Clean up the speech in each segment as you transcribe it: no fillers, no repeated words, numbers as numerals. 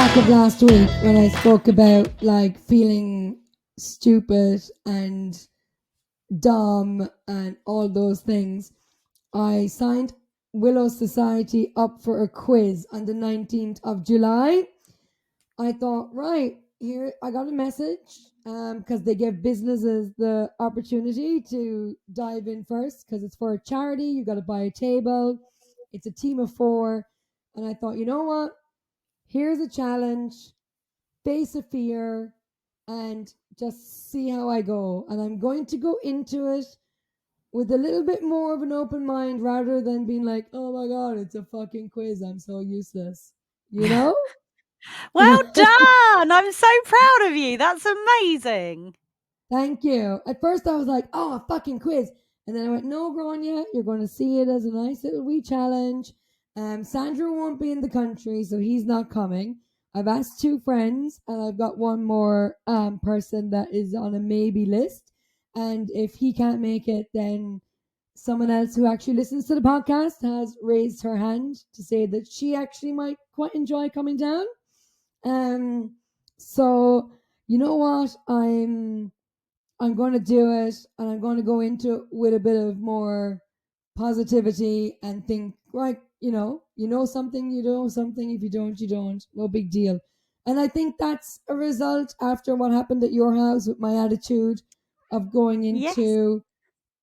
back of last week when I spoke about like feeling stupid and dumb and all those things, I signed Willow Society up for a quiz on the 19th of July. I thought, right, here I got a message because they give businesses the opportunity to dive in first because it's for a charity. You got to buy a table. It's a team of four. And I thought, you know what? Here's a challenge, face a fear, and just see how I go. And I'm going to go into it with a little bit more of an open mind rather than being like, oh my God, it's a fucking quiz. I'm so useless. You know? Well done. I'm so proud of you. That's amazing. Thank you. At first I was like, oh, a fucking quiz. And then I went, no, Gráinne, you're going to see it as a nice little wee challenge. Sandra won't be in the country, so he's not coming. I've asked two friends, and I've got one more person that is on a maybe list. And if he can't make it, then someone else who actually listens to the podcast has raised her hand to say that she actually might quite enjoy coming down. So you know what? I'm going to do it, and I'm going to go into it with a bit of more positivity and think, right, you know something, you know something. If you don't, you don't. No big deal. And I think that's a result after what happened at your house with my attitude of going into,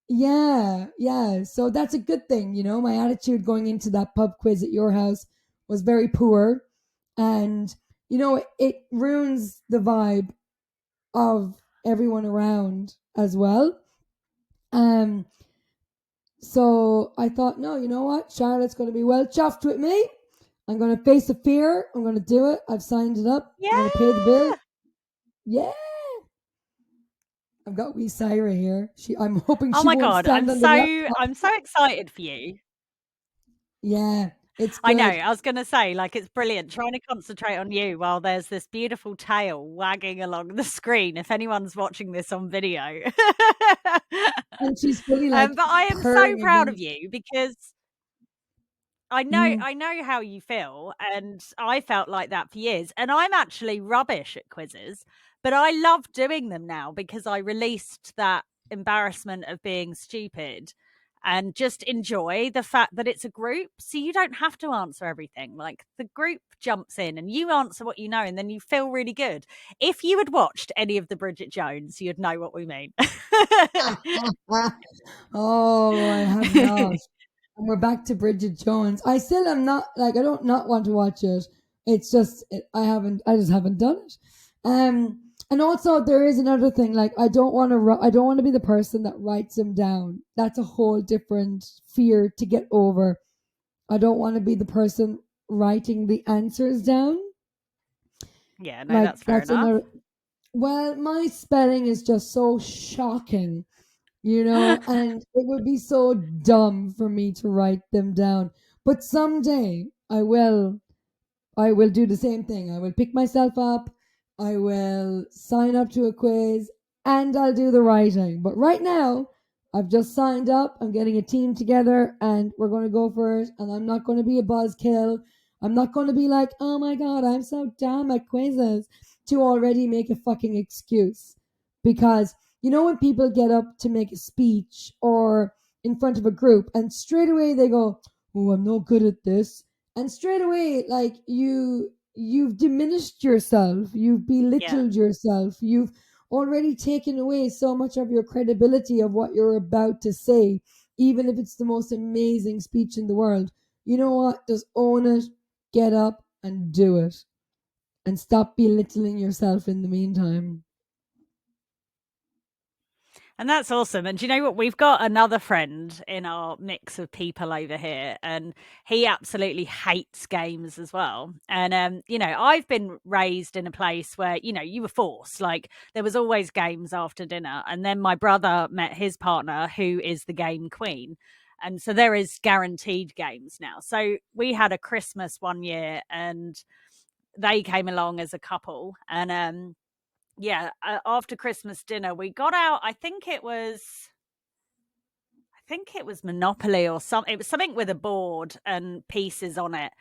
yeah. So that's a good thing, my attitude going into that pub quiz at your house was very poor. And, it ruins the vibe of everyone around as well. Um, so I thought, no, you know what? Charlotte's going to be well chuffed with me. I'm going to face the fear. I'm going to do it. I've signed it up. Yeah. I'm going to pay the bill. Yeah. I've got wee Syra here. I'm hoping she won't stand on the laptop. I'm so excited for you. Yeah, it's good. I know. I was going to say, like, it's brilliant trying to concentrate on you while there's this beautiful tail wagging along the screen. If anyone's watching this on video, and she's fully like, but I am so proud of you because I know how you feel, and I felt like that for years. And I'm actually rubbish at quizzes, but I love doing them now because I released that embarrassment of being stupid and just enjoy the fact that it's a group. So you don't have to answer everything. Like, the group jumps in and you answer what you know, and then you feel really good. If you had watched any of the Bridget Jones, you'd know what we mean. Oh, I have not. And we're back to Bridget Jones. I still am not, like, I don't not want to watch it. It's just I just haven't done it. And also there is another thing. Like, I don't want to be the person that writes them down. That's a whole different fear to get over. I don't want to be the person writing the answers down. Yeah, no, like, that's fair enough. Well, my spelling is just so shocking. And it would be so dumb for me to write them down. But someday I will do the same thing. I will pick myself up, I will sign up to a quiz, and I'll do the writing. But right now, I've just signed up. I'm getting a team together, and we're going to go for it. And I'm not going to be a buzzkill. I'm not going to be like, oh my God, I'm so dumb at quizzes, to already make a fucking excuse. Because when people get up to make a speech or in front of a group and straight away they go, oh, I'm no good at this. And straight away, like, you've diminished yourself. You've belittled yourself. You've already taken away so much of your credibility of what you're about to say, even if it's the most amazing speech in the world. You know what? Just own it, get up and do it. And stop belittling yourself in the meantime. And that's awesome. And do you know what? We've got another friend in our mix of people over here, and he absolutely hates games as well. And, I've been raised in a place where, you were forced. Like, there was always games after dinner. And then my brother met his partner, who is the game queen. And so there is guaranteed games now. So we had a Christmas one year, and they came along as a couple. And, after Christmas dinner, we got out. I think it was Monopoly or something. It was something with a board and pieces on it.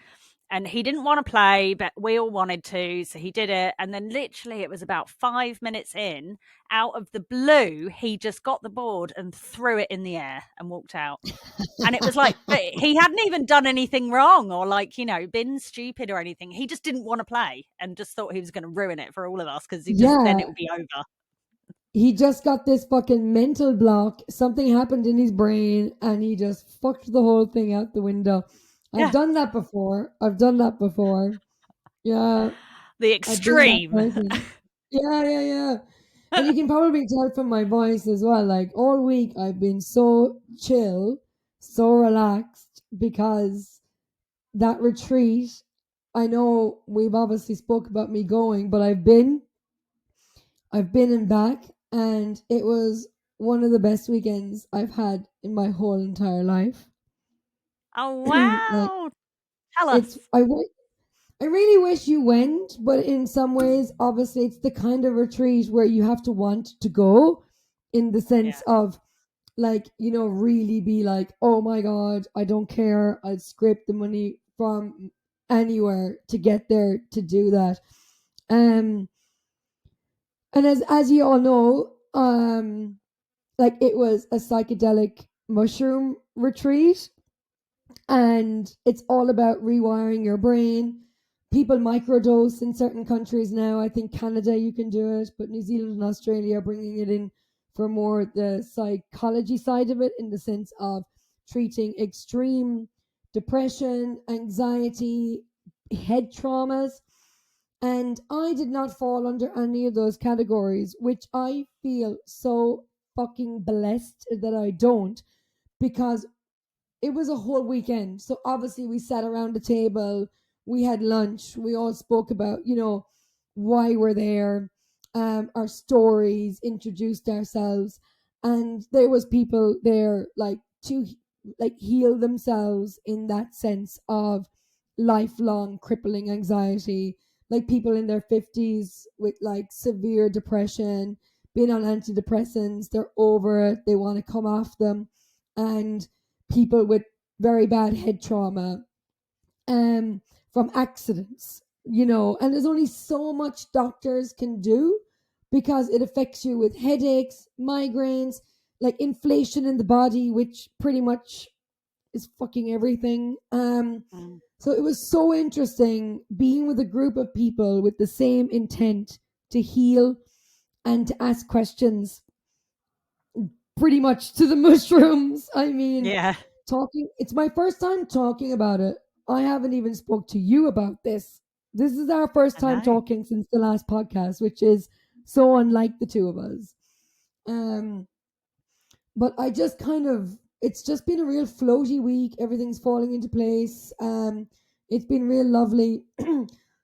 And he didn't want to play, but we all wanted to, so he did it. And then literally it was about 5 minutes in, out of the blue, he just got the board and threw it in the air and walked out. And it was like, but he hadn't even done anything wrong or like, been stupid or anything. He just didn't want to play and just thought he was going to ruin it for all of us because then Yeah, it would be over. he just got this fucking mental block. Something happened in his brain and he just fucked the whole thing out the window. I've Yeah. done that before. I've done that before. Yeah, The I've been that extreme. person. Yeah, yeah, yeah. And you can probably tell from my voice as well. Like all week, I've been so chill, so relaxed because that retreat. I know we've obviously spoke about me going, but I've been and back, and it was one of the best weekends I've had in my whole entire life. Oh, Like wow. Tell it's, us. I really wish you went, but in some ways, obviously, it's the kind of retreat where you have to want to go, in the sense Yeah. of like really be like, oh my god, I don't care. I'd scrape the money from anywhere to get there to do that. Um, and as you all know, like it was a psychedelic mushroom retreat, and it's all about rewiring your brain. People microdose in certain countries now. I think Canada you can do it, but New Zealand and Australia are bringing it in for more the psychology side of it, in the sense of treating extreme depression, anxiety, head traumas. And I did not fall under any of those categories, which I feel so fucking blessed that I don't, because it was a whole weekend. So obviously we sat around the table, we had lunch, we all spoke about, why we're there, our stories, introduced ourselves, and there was people there like to like heal themselves in that sense of lifelong crippling anxiety, like people in their 50s with like severe depression, been on antidepressants, they're over it, they want to come off them, and people with very bad head trauma, um, from accidents, and there's only so much doctors can do because it affects you with headaches, migraines, like inflation in the body, which pretty much is fucking everything. Mm. So it was so interesting being with a group of people with the same intent to heal and to ask questions pretty much to the mushrooms. I mean, Yeah. talking, it's my first time talking about it. I haven't even spoke to you about this. This is our first I time know. talking since the last podcast, which is so unlike the two of us. Um, but I just kind of, it's just been a real floaty week. Everything's falling into place. It's been real lovely.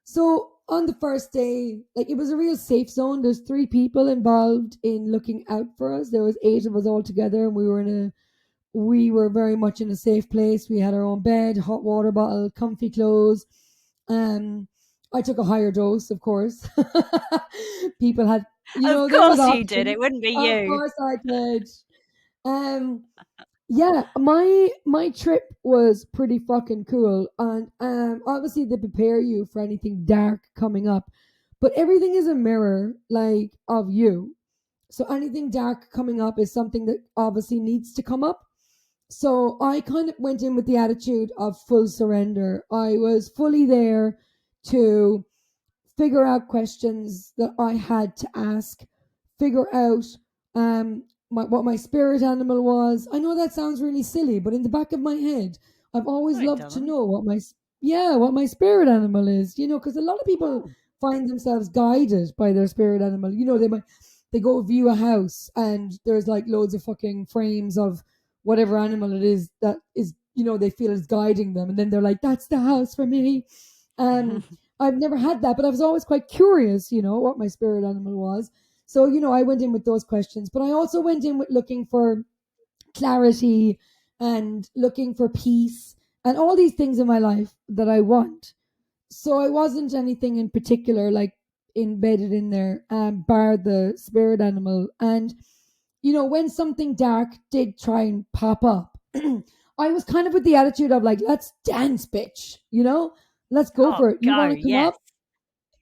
So on the first day, like it was a real safe zone. There's three people involved in looking out for us. There was eight of us all together, and we were very much in a safe place. We had our own bed, hot water bottle, comfy clothes. Um, I took a higher dose, of course. People had, Of there was course you did. options. It wouldn't be Of you. course I did. Um, yeah, my trip was pretty fucking cool, and obviously they prepare you for anything dark coming up, but everything is a mirror like of you. So anything dark coming up is something that obviously needs to come up. So I kind of went in with the attitude of full surrender. I was fully there to figure out questions that I had to ask, figure out what my spirit animal was. I know that sounds really silly, but in the back of my head, I've No, always it loved to doesn't. know what my spirit animal is. Because a lot of people Oh. find themselves guided by their spirit animal. They go view a house and there's like loads of fucking frames of whatever animal it is that is they feel is guiding them, and then they're like, that's the house for me. um I've never had that, but I was always quite curious, what my spirit animal was. So, I went in with those questions, but I also went in with looking for clarity and looking for peace and all these things in my life that I want. So I wasn't anything in particular like embedded in there, bar the spirit animal. And, when something dark did try and pop up, I was kind of with the attitude of like, let's dance, bitch, Let's go Oh, for it. You go. want to come Yes. up?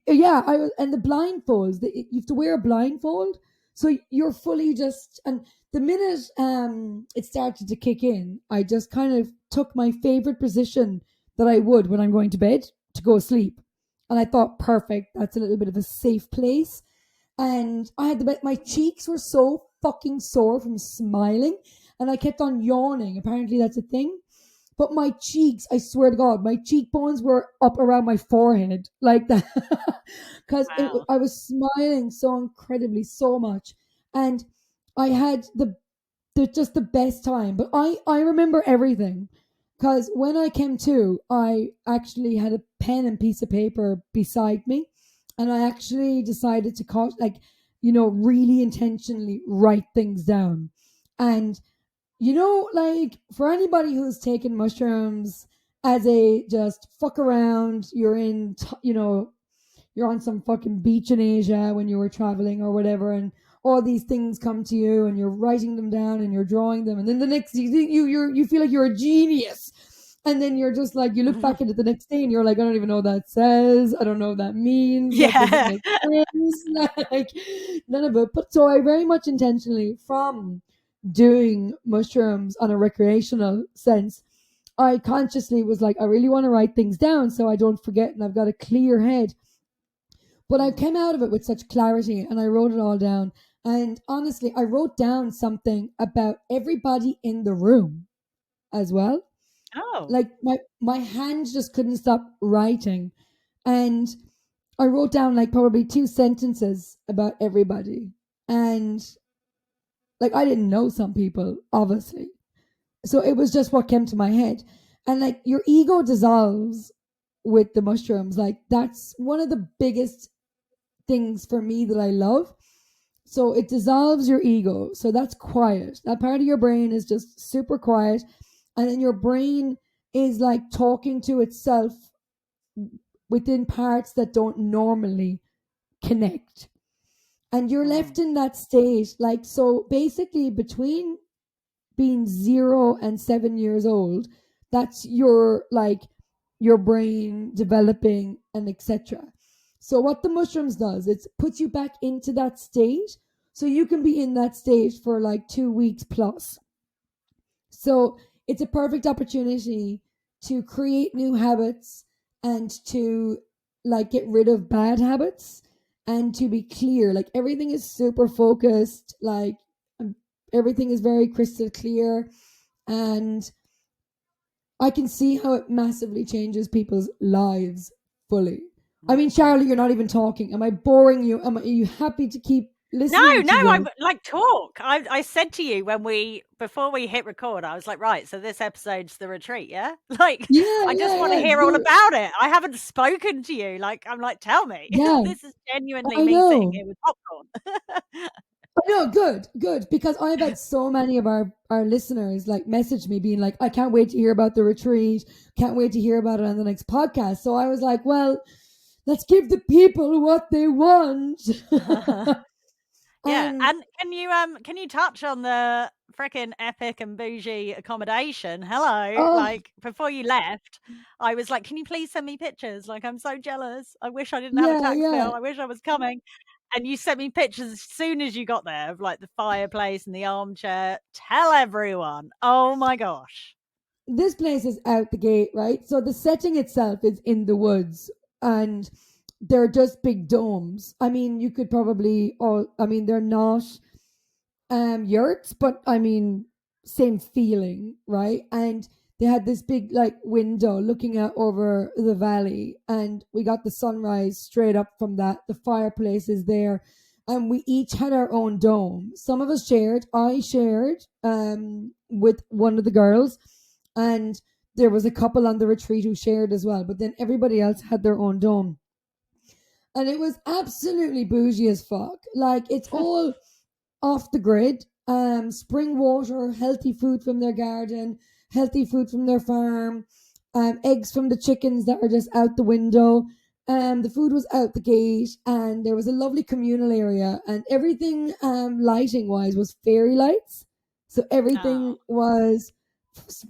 Yeah, I was, and the blindfolds. You have to wear a blindfold, so you're fully just. And the minute it started to kick in, I just kind of took my favorite position that I would when I'm going to bed to go sleep, and I thought, perfect. That's a little bit of a safe place. And I had my cheeks were so fucking sore from smiling, and I kept on yawning. Apparently, that's a thing. But my cheeks, I swear to God, my cheekbones were up around my forehead like that, because Wow. I was smiling so incredibly, so much, and I had the just the best time. But I remember everything, because when I came to, I actually had a pen and piece of paper beside me, and I actually decided to like, really intentionally write things down. And like, for anybody who's taken mushrooms as a just fuck around, you're on some fucking beach in Asia when you were traveling or whatever, and all these things come to you, and you're writing them down and you're drawing them, and then the next you feel like you're a genius, and then you're just like, you look back at it the next day and you're like, I don't even know what that says. I don't know what that means. That doesn't Yeah. make sense. Like, none of it. But so I very much intentionally, from doing mushrooms on a recreational sense, I consciously was like, I really want to write things down so I don't forget and I've got a clear head. But I Mm. came out of it with such clarity and I wrote it all down. And honestly, I wrote down something about everybody in the room as well. Oh. Like, my hands just couldn't stop writing. And I wrote down like probably two sentences about everybody. And like, I didn't know some people, obviously. So it was just what came to my head. And like, your ego dissolves with the mushrooms. Like, that's one of the biggest things for me that I love. So it dissolves your ego. So that's quiet. That part of your brain is just super quiet. And then your brain is like talking to itself within parts that don't normally connect. And you're left Mm. in that state. Like, so basically, between being 0 and 7 years old, that's your brain developing and etc. So what the mushrooms does, it puts you back into that state, so you can be in that state for like 2 weeks plus. So it's a perfect opportunity to create new habits and to like get rid of bad habits and to be clear. Like, everything is super focused, like, everything is very crystal clear, and I can see how it massively changes people's lives fully. I mean, Mm. Charlotte, you're not even talking. Am I boring you? Are you happy to keep No, listening no, to I'm this? like, talk. I said to you before we hit record, I was like, right, so this episode's the retreat, yeah? Like, Yeah, I just yeah, want to yeah. hear all about it. I haven't spoken to you. Like, I'm like, tell me. Yeah, This is genuinely I me sitting know. here with popcorn. No, good, good. Because I've had so many of our listeners like message me being like, I can't wait to hear about the retreat. Can't wait to hear about it on the next podcast. So I was like, well, let's give the people what they want. Yeah, And and can you touch on the freaking epic and bougie accommodation? Hello, oh, like, before you left, I was like, "Can you please send me pictures? Like, I'm so jealous. I wish I didn't have a yeah, tax yeah. bill. I wish I was coming." And you sent me pictures as soon as you got there of, like, the fireplace and the armchair. Tell everyone. Oh my gosh. This place is out the gate, right? So the setting itself is in the woods, and they're just big domes. I mean, you could probably all. I mean, they're not yurts, but I mean, same feeling, right? And they had this big like window looking out over the valley, and we got the sunrise straight up from that. The fireplace is there, and we each had our own dome. Some of us shared. I shared with one of the girls, and there was a couple on the retreat who shared as well. But then everybody else had their own dome, and it was absolutely bougie as fuck. Like, it's all off the grid. Spring water, healthy food from their garden, healthy food from their farm, eggs from the chickens that are just out the window. The food was out the gate, and there was a lovely communal area, and everything lighting wise was fairy lights. So Oh. everything was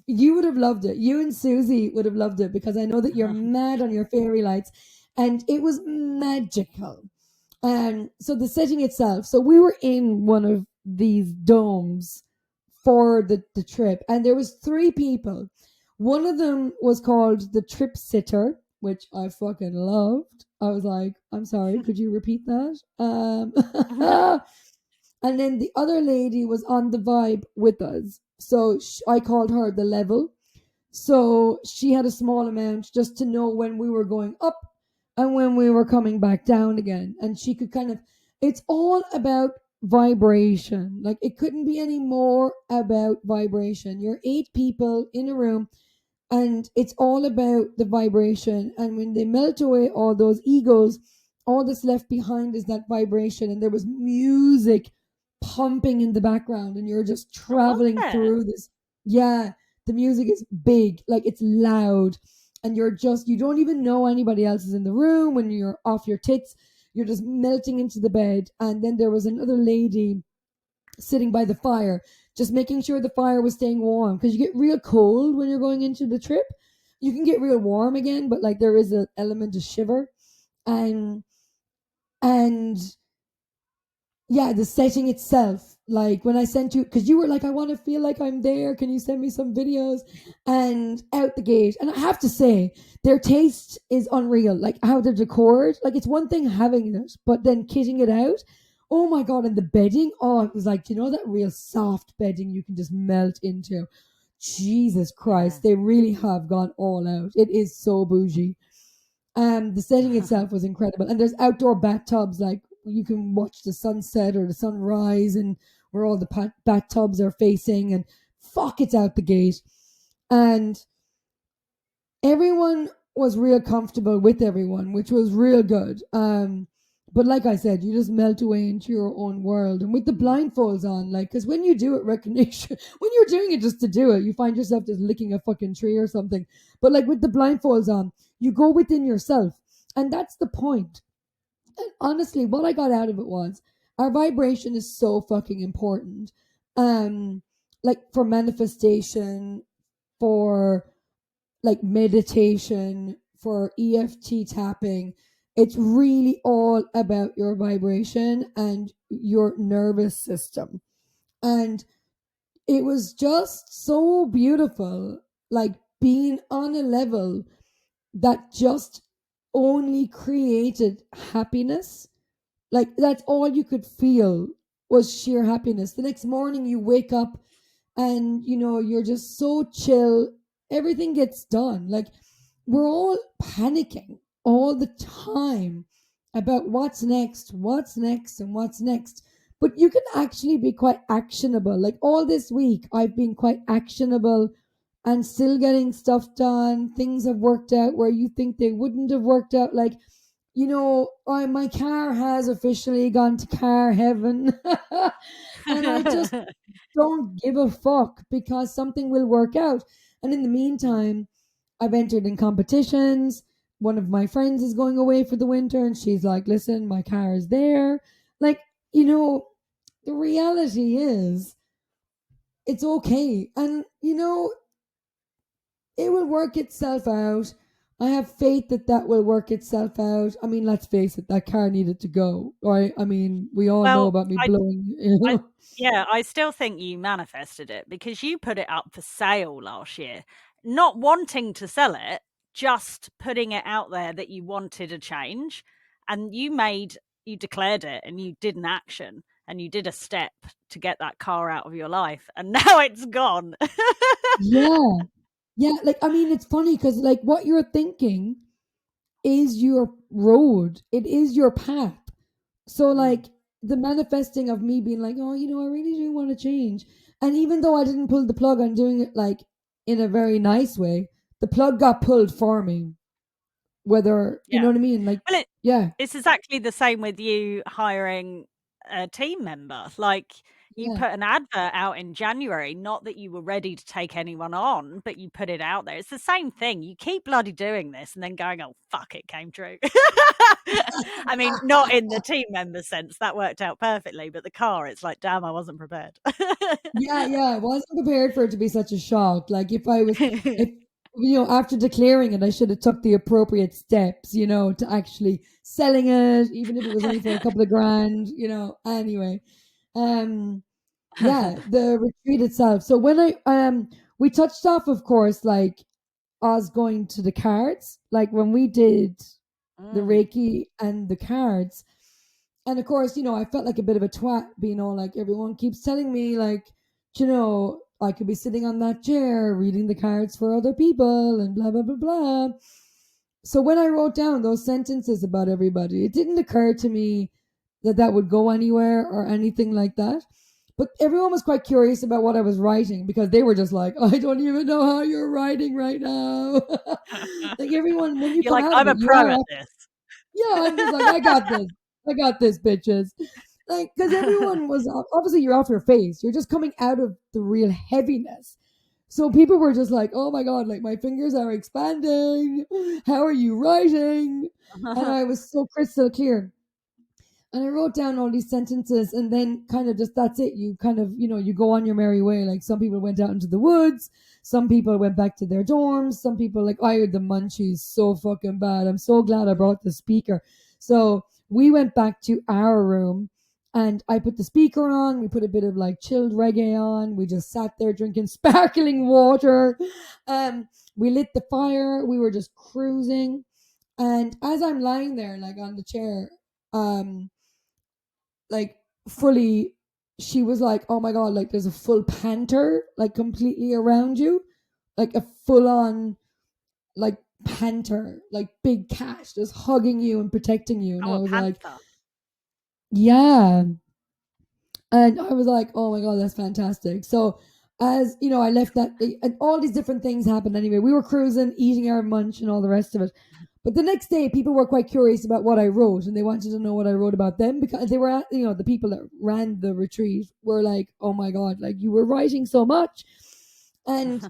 You would have loved it. You and Susie would have loved it because I know that you're mad on your fairy lights, and it was magical. And so the setting itself, so we were in one of these domes for the trip, and there was three people. One of them was called the trip sitter, which I fucking loved. I was like, I'm sorry, could you repeat that? And then the other lady was on the vibe with us. So I called her the level. So she had a small amount just to know when we were going up and when we were coming back down again. And she could kind of, it's all about vibration. Like it couldn't be any more about vibration. You're eight people in a room and it's all about the vibration. And when they melt away all those egos, all that's left behind is that vibration. And there was music pumping in the background, and you're just Oh, was traveling it? through this. Yeah, the music is big, like it's loud, and you don't even know anybody else is in the room when you're off your tits. You're just melting into the bed. And then there was another lady sitting by the fire, just making sure the fire was staying warm because you get real cold when you're going into the trip. You can get real warm again, but like there is an element of shiver. And and yeah, the setting itself, like when I sent you, because you were like, I want to feel like I'm there, can you send me some videos? And out the gate, and I have to say their taste is unreal, like how they're decored. Like it's one thing having it, but then kitting it out, oh my god. And the bedding, oh, it was like, you know, that real soft bedding you can just melt into. Jesus Yeah. Christ, they really have gone all out. It is so bougie. The setting itself was incredible, and there's outdoor bathtubs. Like you can watch the sunset or the sunrise, and where all the bathtubs are facing. And fuck, it's out the gate, and everyone was real comfortable with everyone, which was real good. But like I said, you just melt away into your own world, and with the blindfolds on, like, because when you do it recognition, when you're doing it just to do it, you find yourself just licking a fucking tree or something. But like with the blindfolds on, you go within yourself, and that's the point. And honestly, what I got out of it was our vibration is so fucking important. Um, like for manifestation, for like meditation, for EFT tapping. It's really all about your vibration and your nervous system. And it was just so beautiful, like being on a level that just only created happiness. Like that's all you could feel was sheer happiness. The next morning you wake up and you know you're just so chill. Everything gets done. Like we're all panicking all the time about what's next, and what's next. But you can actually be quite actionable. Like all this week, I've been quite actionable and still getting stuff done. Things have worked out where you think they wouldn't have worked out. Like, you know, my car has officially gone to car heaven. And I just don't give a fuck because something will work out. And in the meantime, I've entered in competitions. One of my friends is going away for the winter, and she's like, listen, my car is there. Like, you know, the reality is it's okay. And, you know, it will work itself out. I have faith that that will work itself out. I mean, let's face it, that car needed to go, right? I mean, we all know Well, about me I blowing, you I know? yeah, I still think you manifested it because you put it up for sale last year, not wanting to sell it, just putting it out there that you wanted a change, and you declared it and you did an action and you did a step to get that car out of your life, and now it's gone. Yeah. Yeah. Like, I mean, it's funny because, like, what you're thinking is your road, it is your path. So, Mm, like, the manifesting of me being like, oh, you know, I really do want to change. And even though I didn't pull the plug on doing it like in a very nice way, the plug got pulled for me. Whether, you know yeah. what I mean? Like, Well, yeah, it's exactly the same with you hiring a team member. Like, you Yeah. put an advert out in January, not that you were ready to take anyone on, but you put it out there. It's the same thing. You keep bloody doing this and then going, "Oh, fuck, it came true." I mean, not in the team member sense, that worked out perfectly, but the car, it's like, "Damn, I wasn't prepared." Yeah, yeah, I wasn't prepared for it to be such a shock. Like if after declaring it, I should have took the appropriate steps, to actually selling it, even if it was only for a couple of grand, Anyway, um, yeah, the retreat itself. So when we touched off, of course, like us going to the cards, like when we did the Mm. Reiki and the cards. And of course, I felt like a bit of a twat being all like, everyone keeps telling me, like, I could be sitting on that chair reading the cards for other people and blah, blah, blah, blah. So when I wrote down those sentences about everybody, it didn't occur to me that that would go anywhere or anything like that. But everyone was quite curious about what I was writing because they were just like, I don't even know how you're writing right now. Like everyone, when you You're come like, out of "I'm it, a you pro are at this." yeah, I'm just like, I got this. I got this, bitches. Like, because everyone was obviously you're off your face. You're just coming out of the real heaviness. So people were just like, oh my God, like my fingers are expanding. How are you writing? And I was so crystal clear. And I wrote down all these sentences and then kind of just that's it. You kind of, you go on your merry way. Like some people went out into the woods, some people went back to their dorms, some people like I had the munchies so fucking bad. I'm so glad I brought the speaker. So we went back to our room and I put the speaker on. We put a bit of like chilled reggae on. We just sat there drinking sparkling water. We lit the fire. We were just cruising. And as I'm lying there, like on the chair, um, like fully she was like, oh my God, like there's a full panther like completely around you, like a full on like panther, like big cat just hugging you and protecting you. And Oh, I a was like, panther. yeah. And I was like, oh my God, that's fantastic. So as I left that and all these different things happened anyway. We were cruising, eating our munch and all the rest of it. But the next day, people were quite curious about what I wrote, and they wanted to know what I wrote about them because they were, the people that ran the retreat were like, "Oh my God, like you were writing so much." And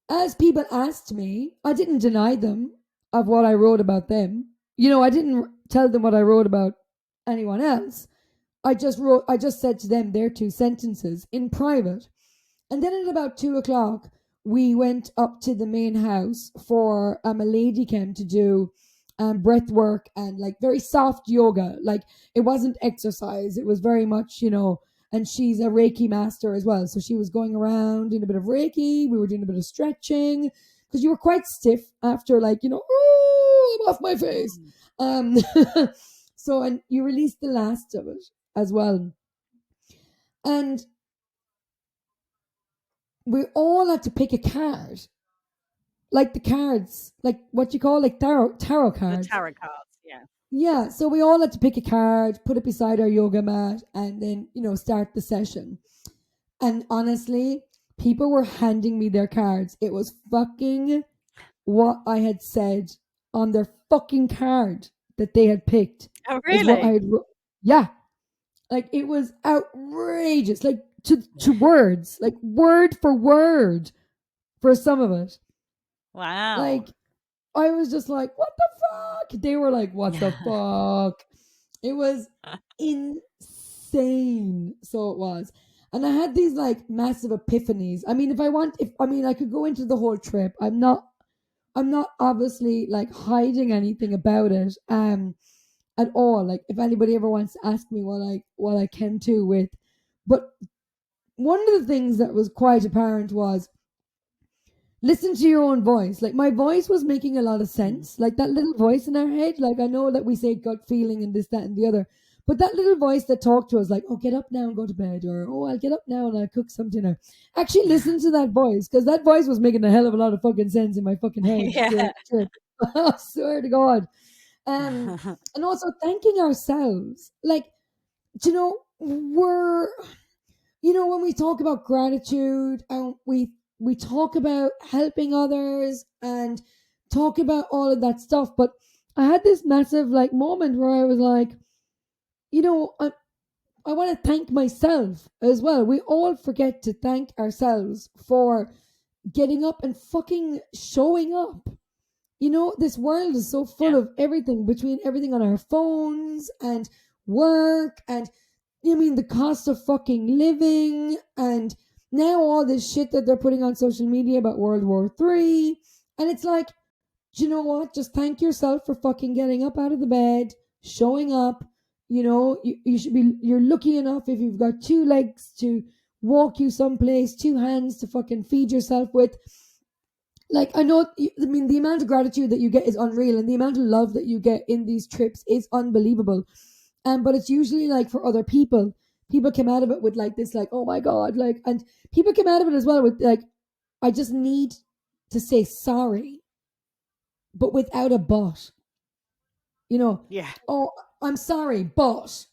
as people asked me, I didn't deny them of what I wrote about them. I didn't tell them what I wrote about anyone else. I just said to them their two sentences in private. And then at about 2 o'clock, we went up to the main house for a lady came to do breath work and like very soft yoga. Like it wasn't exercise. It was very much, and she's a Reiki master as well. So she was going around doing a bit of Reiki. We were doing a bit of stretching because you were quite stiff after like, oh, I'm off my face. Mm. Um, so, and you released the last of it as well. And we all had to pick a card, like the cards, like what you call like tarot The cards. tarot cards, yeah. Yeah, so we all had to pick a card, put it beside our yoga mat, and then start the session. And honestly, people were handing me their cards. It was fucking what I had said on their fucking card that they had picked Oh, is what I really? had. Yeah, like it was outrageous, like to words, like word for word for some of it. Wow. Like I was just like, what the fuck? They were like, what the fuck? It was insane. So it was. And I had these like massive epiphanies. I mean, I could go into the whole trip. I'm not obviously like hiding anything about it at all. Like if anybody ever wants to ask me what I came to with. But one of the things that was quite apparent was listen to your own voice. Like my voice was making a lot of Mm. sense. Like that little voice in our head. Like I know that we say gut feeling and this, that, and the other. But that little voice that talked to us, like, oh, get up now and go to bed, or oh, I'll get up now and I'll cook some dinner. Actually, listen to that voice because that voice was making a hell of a lot of fucking sense in my fucking head Yeah. throughout the trip. I swear to God. And also thanking ourselves. Like, we're when we talk about gratitude and we talk about helping others and talk about all of that stuff, but I had this massive like moment where I was like, you know, I want to thank myself as well. We all forget to thank ourselves for getting up and fucking showing up. You know, this world is so full Yeah. of everything, between everything on our phones and work and, you mean, the cost of fucking living, and now all this shit that they're putting on social media about World War III. And it's like, do you know what? Just thank yourself for fucking getting up out of the bed, showing up. You know, you should be, you're lucky enough if you've got two legs to walk you someplace, two hands to fucking feed yourself with. Like, I know, I mean, the amount of gratitude that you get is unreal, and the amount of love that you get in these trips is unbelievable. But it's usually like for other people, people come out of it with like this, like, oh my God, like, and people come out of it as well with like, I just need to say sorry, but without a but. You know, Yeah. oh, I'm sorry, but,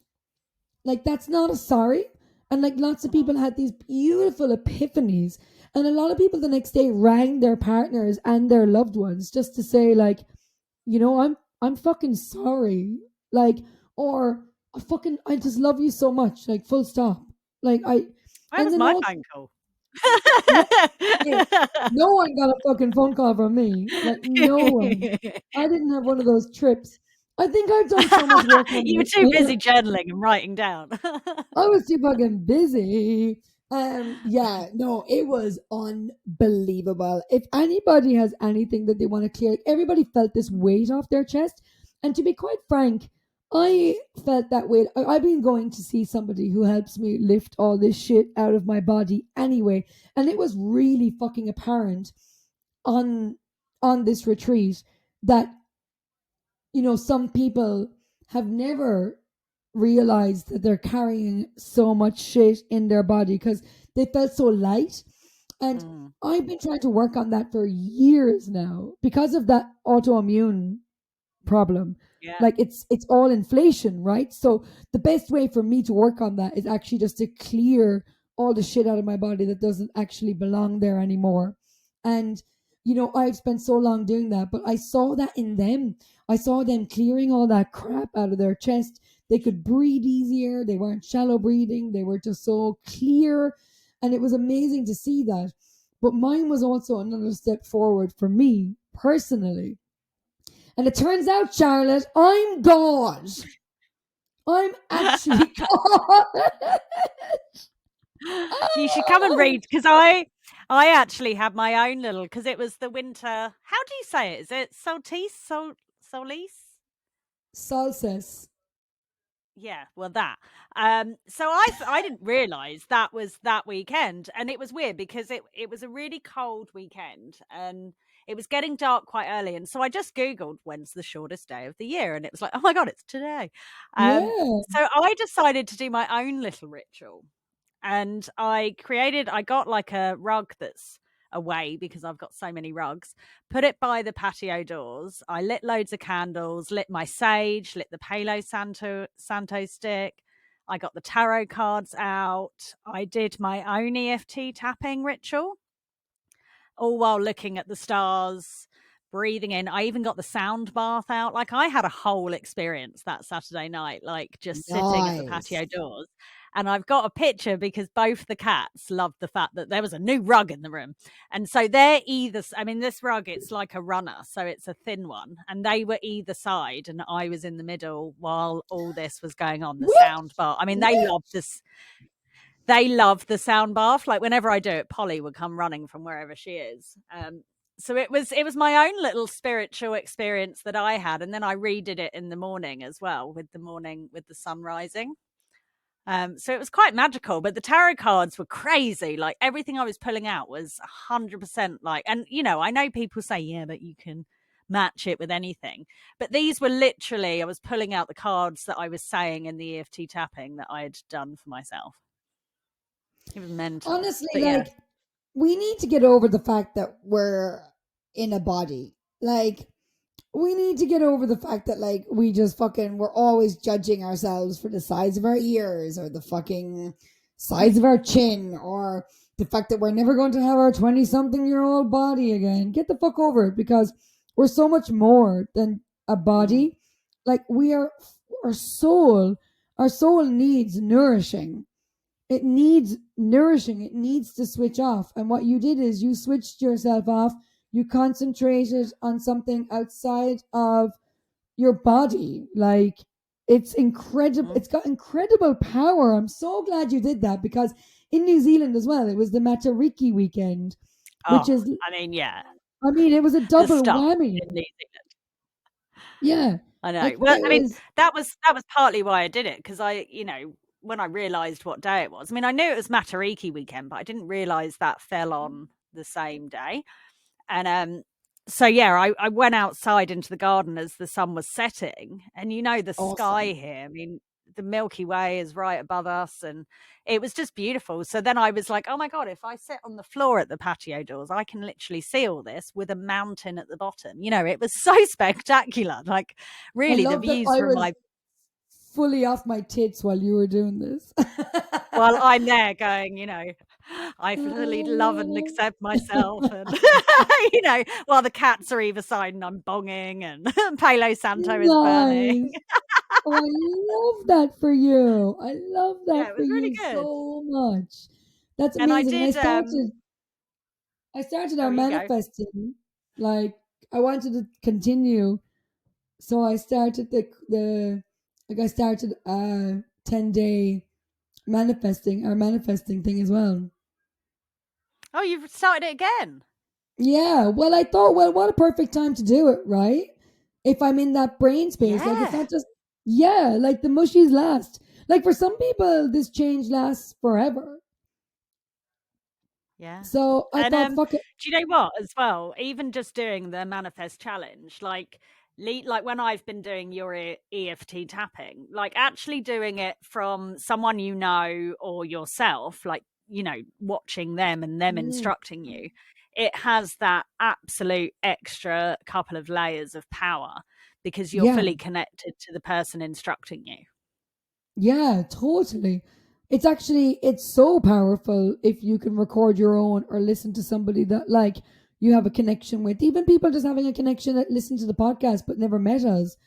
like, that's not a sorry. And like lots of Mhm. people had these beautiful epiphanies. And a lot of people the next day rang their partners and their loved ones just to say, like, you know, I'm fucking sorry. Like, or I just love you so much. Like, full stop. Like, Where and was then my also, phone call? no, hey, no one got a fucking phone call from me. Like, no one. I didn't have one of those trips. I think I've done so much work on You were my too busy journaling and writing down. I was too fucking busy. Yeah, no, it was unbelievable. If anybody has anything that they want to clear, like, everybody felt this weight off their chest. And to be quite frank, I felt that weight. I've been going to see somebody who helps me lift all this shit out of my body anyway. And it was really fucking apparent on this retreat that, you know, some people have never realized that they're carrying so much shit in their body because they felt so light. And Mm, I've been trying to work on that for years now because of that autoimmune problem. yeah. Like, it's all inflation, right? So the best way for me to work on that is actually just to clear all the shit out of my body that doesn't actually belong there anymore. And, you know, I've spent so long doing that, but I saw that in them. I saw them clearing all that crap out of their chest. They could breathe easier. They weren't shallow breathing. They were just so clear. And it was amazing to see that. But mine was also another step forward for me personally. And it turns out, Charlotte, I'm God. I'm actually God. You should come and read, because I actually had my own little, because it was the winter, how do you say it? Is it solstice? Solis? Solstice. Yeah, well, that. So I didn't realize that was that weekend, and it was weird because it was a really cold weekend, and it was getting dark quite early, and so I just googled when's the shortest day of the year, and it was like, oh my god, it's today. Yeah. So I decided to do my own little ritual, and I got like a rug that's away because I've got so many rugs, put it by the patio doors. I lit loads of candles, lit my sage, lit the Palo Santo stick. I got the tarot cards out. I did my own EFT tapping ritual, all while looking at the stars, breathing in. I even got the sound bath out. Like, I had a whole experience that Saturday night, like just sitting at the Nice. patio doors. And I've got a picture because both the cats loved the fact that there was a new rug in the room. And so they're either, I mean, this rug, it's like a runner, so it's a thin one. And they were either side, and I was in the middle while all this was going on, the What? sound bath. I mean, What? they love the sound bath. Like, whenever I do it, Polly would come running from wherever she is. So it was my own little spiritual experience that I had, and then I redid it in the morning as well, with the sun rising. So it was quite magical, but the tarot cards were crazy. Like, everything I was pulling out was 100% like, and I know people say, yeah, but you can match it with anything. But these were literally, I was pulling out the cards that I was saying in the EFT tapping that I had done for myself. It was mental. Honestly, But yeah. like, we need to get over the fact that we're in a body. Like, we need to get over the fact that, like, we just fucking, we're always judging ourselves for the size of our ears or the fucking size of our chin or the fact that we're never going to have our 20 something year old body again. Get the fuck over it, because we're so much more than a Mm. body. Like, we are our soul, Our soul needs nourishing. It needs nourishing. It needs to switch off. And what you did is you switched yourself off. You concentrated on something outside of your body. Like, it's incredible. Mm. It's got incredible power. I'm so glad you did that, because in New Zealand as well, it was the Matariki weekend, which Oh, is, I mean, yeah, I mean, it was a the double stuff whammy. in New Zealand. Yeah. I know. Like, Well, it I mean, was that was partly why I did it, because when I realised what day it was. I mean, I knew it was Matariki weekend, but I didn't realise that fell on the same day. And so yeah, I went outside into the garden as the sun was setting, and the sky awesome. here. I mean, the Milky Way is right above us, and it was just beautiful. So then I was like, oh my god, if I sit on the floor at the patio doors, I can literally see all this with a mountain at the bottom. It was so spectacular. Like, I really, the love that views I from was my fully off my tits while you were doing this. while I'm there going, I fully love and accept myself, and while the cats are either side and I'm bonging and Palo Santo is burning. Nice. Oh, I love that for you. I love Yeah, that it for was really you good. so much. That's And I amazing. And did I started our oh, you go. manifesting. Like, I wanted to continue, so I started the like I started a 10-day manifesting thing as well. Oh, you've started it again. Yeah, well, I thought, well, what a perfect time to do it, right? If I'm in that brain space, like, it's Yeah. not just, yeah, like the mushies last. Like, for some people, this change lasts forever. Yeah. So I And thought, fuck it. do you know what as well? Even just doing the manifest challenge, like when I've been doing your EFT tapping, like actually doing it from someone or yourself, like, watching them and them Mm, instructing you, it has that absolute extra couple of layers of power because you're yeah, fully connected to the person instructing you. yeah, totally. It's so powerful if you can record your own or listen to somebody that, like, you have a connection with. Even people just having a connection that listen to the podcast but never met us.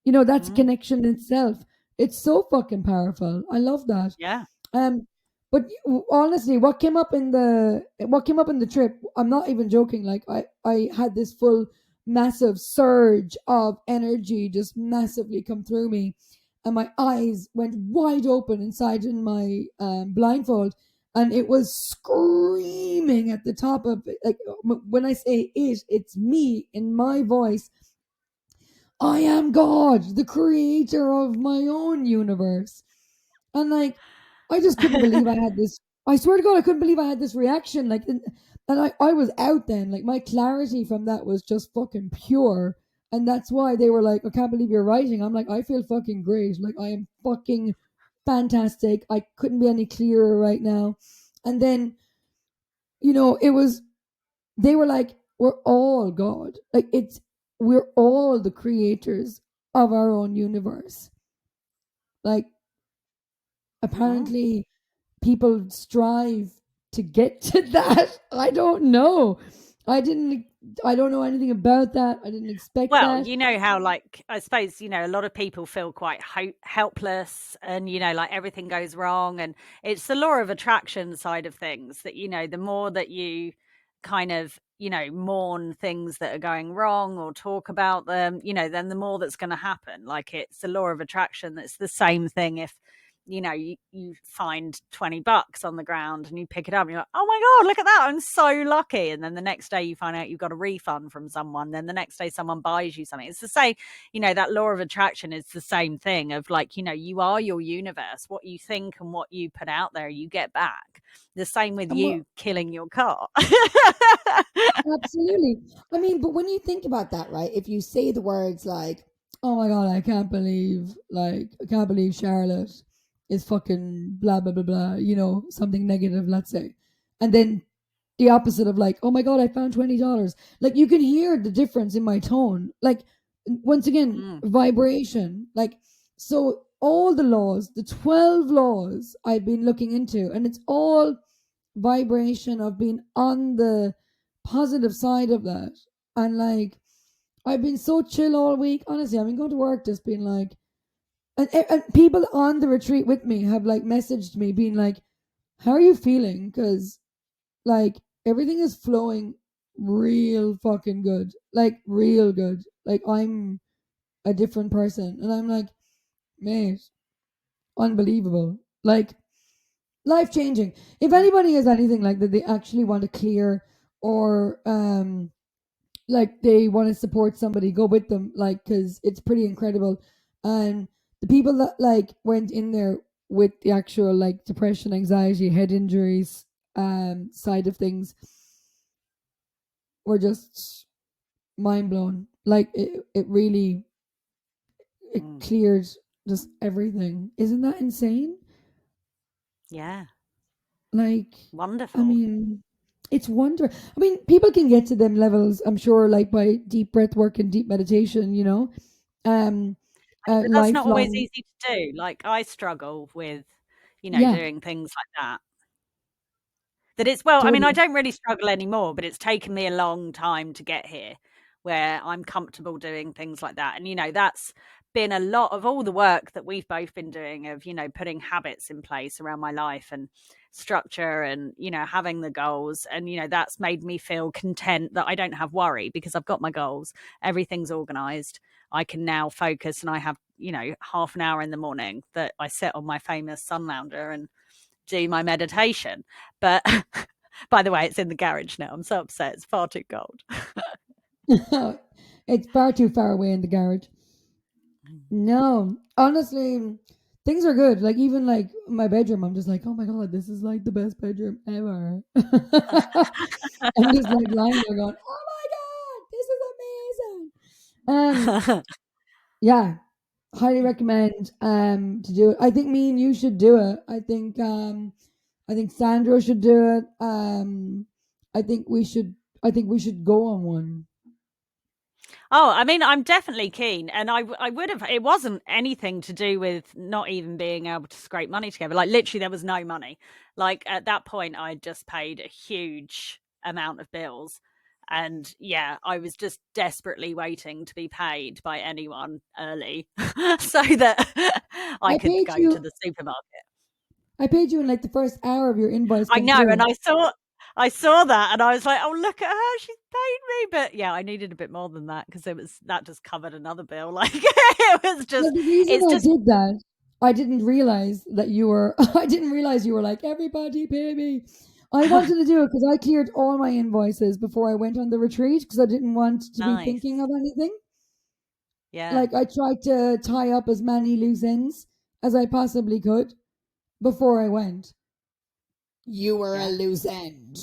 That's a Mm, connection in itself. It's so fucking powerful. I love that. yeah. Um, but honestly, what came up in the trip, I'm not even joking. Like, I had this full massive surge of energy just massively come through me, and my eyes went wide open inside in my blindfold, and it was screaming at the top of it. Like, when I say it's me in my voice. I am God, the creator of my own universe. And, like, I just couldn't believe I had this. I swear to God, I couldn't believe I had this reaction. Like, and I was out then. Like, my clarity from that was just fucking pure. And that's why they were like, I can't believe you're writing. I'm like, I feel fucking great. Like, I am fucking fantastic. I couldn't be any clearer right now. And then, it was, they were like, we're all God. Like, we're all the creators of our own universe. Like, Mm. apparently people strive to get to that. I don't know. I didn't I don't know anything about that. I didn't expect Well, that. you know how, like, I suppose, a lot of people feel quite helpless and, like everything goes wrong. And it's the law of attraction side of things that, the more that you kind of, mourn things that are going wrong or talk about them, then the more that's going to happen. Like, it's the law of attraction. That's the same thing if, you find $20 on the ground and you pick it up and you're like, oh my God, look at that. I'm so lucky. And then the next day you find out you've got a refund from someone. Then the next day someone buys you something. It's the same, that law of attraction is the same thing of, like, you are your universe. What you think and what you put out there, you get back. The same with And you killing your car. absolutely. I mean, but when you think about that, right? If you say the words like, "Oh my God, I can't believe Charlotte is fucking blah blah blah blah," something negative, let's say, and then the opposite of, like, "Oh my God, I found $20." Like, you can hear the difference in my tone. Like, once again, Mm. vibration. Like, so all the laws, the 12 laws I've been looking into, and it's all vibration of being on the positive side of that. And, like, I've been so chill all week. Honestly, I've been going to work just being like, And people on the retreat with me have like messaged me being like, how are you feeling? Because like everything is flowing real fucking good, like real good. Like I'm a different person, and I'm like, mate, unbelievable, like life changing. If anybody has anything like that they actually want to clear, or like they want to support somebody, go with them, like, because it's pretty incredible. And the people that like went in there with the actual like depression, anxiety, head injuries side of things were just mind blown. Like it really, it Mm. cleared just everything. Isn't that insane? Yeah, Like, I wonderful. mean, it's wonder. I mean, people can get to them levels, I'm sure, like by deep breath work and deep meditation. Um, But that's not always lifelong. easy to do. Like, I struggle with, Yeah, doing things like that. That it's well, I mean, I totally. don't really struggle anymore, but it's taken me a long time to get here where I'm comfortable doing things like that. And, that's been a lot of all the work that we've both been doing of, putting habits in place around my life and structure and, having the goals. And, that's made me feel content that I don't have worry because I've got my goals. Everything's organized. I can now focus and I have, half an hour in the morning that I sit on my famous sun lounger and do my meditation. But by the way, it's in the garage now. I'm so upset. It's far too cold. It's far too far away in the garage. No, honestly, things are good. Like even like my bedroom, I'm just like, oh my god, this is like the best bedroom ever. I'm just like lying there going, oh my god, this is amazing. Yeah, highly recommend to do it. I think me and you should do it. I think Sandro should do it. I think we should go on one. Oh, I mean, I'm definitely keen, and I would have. It wasn't anything to do with not even being able to scrape money together. Like literally, there was no money. Like at that point, I just paid a huge amount of bills, and yeah, I was just desperately waiting to be paid by anyone early, so that I I could paid go to you the supermarket. I paid you in like the first hour of your invoice I come know, and through. I saw that, and I was like, "Oh, look at her, she's paid me." But yeah, I needed a bit more than that because that just covered another bill. Like Well, the reason it's I just did that, I didn't realize that you were I didn't realize you were like, everybody pay me. I wanted to do it because I cleared all my invoices before I went on the retreat because I didn't want to be thinking nice. of anything. Yeah, Like I tried to tie up as many loose ends as I possibly could before I went. You were a yeah. loose end.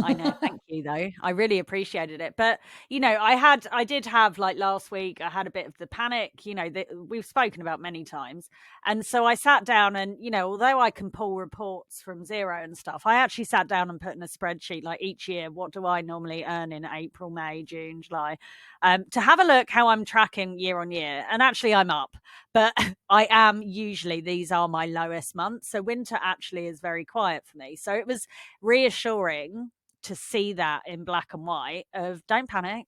I know, thank you though. I really appreciated it. But, I did have like last week, I had a bit of the panic, that we've spoken about many times. And so I sat down and, although I can pull reports from Zero and stuff, I actually sat down and put in a spreadsheet like each year, what do I normally earn in April, May, June, July, to have a look how I'm tracking year on year. And actually I'm up, but I am usually, these are my lowest months. So winter actually is very quiet for me. So it was reassuring to see that in black and white of don't panic.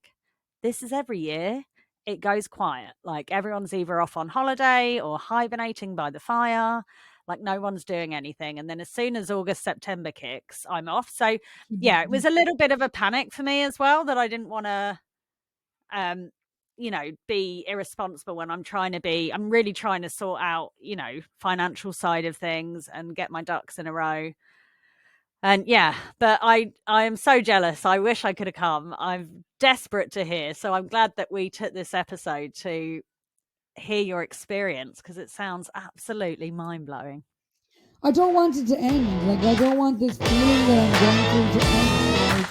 This is every year. It goes quiet. Like everyone's either off on holiday or hibernating by the fire. Like no one's doing anything. And then as soon as August, September kicks, I'm off. So yeah, it was a little bit of a panic for me as well that I didn't want to um be irresponsible when I'm really trying to sort out, financial side of things and get my ducks in a row. And yeah, but I am so jealous. I wish I could have come. I'm desperate to hear. So I'm glad that we took this episode to hear your experience because it sounds absolutely mind-blowing. I don't want it to end. Like I don't want this feeling that I'm going through to end. Like